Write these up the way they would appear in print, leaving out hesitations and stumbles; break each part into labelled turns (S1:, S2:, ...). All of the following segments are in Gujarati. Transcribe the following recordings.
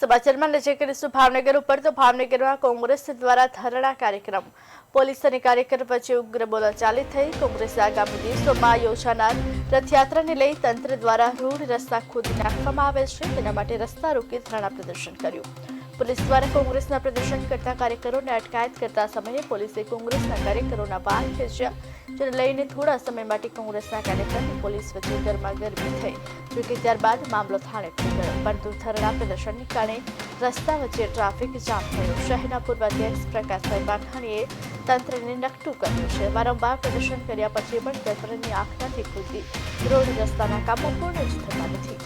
S1: સમાચારમાં નજર કરીશું ભાવનગર ઉપર તો ભાવનગરમાં કોંગ્રેસ દ્વારા ધરણા કાર્યક્રમ પોલીસ અને કાર્યકર વચ્ચે ઉગ્ર બોલાચાલી થઈ। કોંગ્રેસે આગામી દિવસોમાં યોજાનાર રથયાત્રાને લઈ તંત્ર દ્વારા રોડ રસ્તા ખોદી નાખવામાં આવે છે તેના માટે રસ્તા રોકી ધરણા પ્રદર્શન કર્યું। પોલીસ દ્વારા કોંગ્રેસના પ્રદર્શન કરતા કાર્યકરોને અટકાયત કરતા સમયે પોલીસે કોંગ્રેસના કાર્યકરોના વાહન ખેંચ્યા, જેને લઈને થોડા સમય માટે કોંગ્રેસના કાર્યકર અને પોલીસ વચ્ચે ગરમાગરમી થઈ। જોકે ત્યારબાદ મામલો થાણે થઈ ગયો, પરંતુ ધરણા પ્રદર્શનને કારણે રસ્તા વચ્ચે ટ્રાફિક જામ થયો। શહેરના પૂર્વ અધ્યક્ષ પ્રકાશભાઈ બાઘાણીએ તંત્રને નકટું કર્યું છે। વારંવાર પ્રદર્શન કર્યા પછી પણ તંત્રની આંખ નથી ખુલતી। રોડ રસ્તાના કામો પૂર્ણ જ થતા નથી।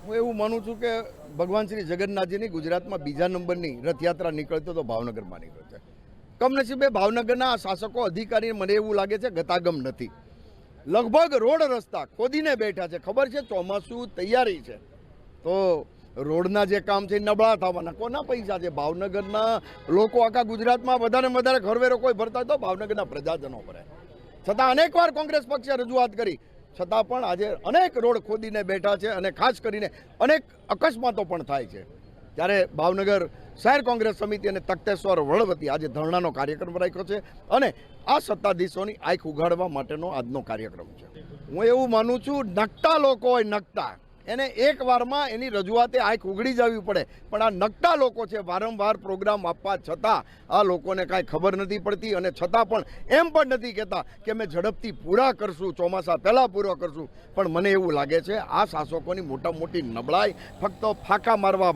S2: હું એવું માનું છું કે ભગવાન શ્રી જગન્નાથજીની ગુજરાતમાં બીજા નંબરની રથયાત્રા નીકળતો તો ભાવનગરમાં નીકળે છે। કમનસીબે ભાવનગરના શાસકો અધિકારી મને એવું લાગે છે ગતાગમ નથી, લગભગ રોડ રસ્તા ખોદીને બેઠા છે। ખબર છે ચોમાસું તૈયારી છે તો રોડના જે કામ છે નબળા થવાના, કોના પૈસા છે? ભાવનગરના લોકો આખા ગુજરાતમાં વધારે ઘરવેરો કોઈ ભરતા હોય તો ભાવનગરના પ્રજાજનો ભરે। છતાં અનેકવાર કોંગ્રેસ પક્ષે રજૂઆત કરી, છતાં પણ આજે અનેક રોડ ખોદીને બેઠા છે અને ખાસ કરીને અનેક અકસ્માતો પણ થાય છે। ત્યારે ભાવનગર શહેર કોંગ્રેસ સમિતિ અને તખતેશ્વર વડવતી આજે ધરણાનો કાર્યક્રમ રાખ્યો છે અને આ સત્તાધીશોની આંખ ઉઘાડવા માટેનો આજનો કાર્યક્રમ છે। હું એવું માનું છું નકટા લોકો હોય નકટા, એને એક વારમાં એની રજૂઆતે આંખ ઉઘડી જવી પડે, પણ આ નકટા લોકો છે વારંવાર પ્રોગ્રામ આપવા છતાં આ લોકોને કાંઈ ખબર નથી પડતી અને છતાં પણ એમ પણ નથી કહેતા કે અમે ઝડપથી પૂરા કરશું, ચોમાસા પહેલાં પૂરો કરશું। પણ મને એવું લાગે છે આ શાસકોની મોટી નબળાઈ ફક્ત ફાંકા મારવા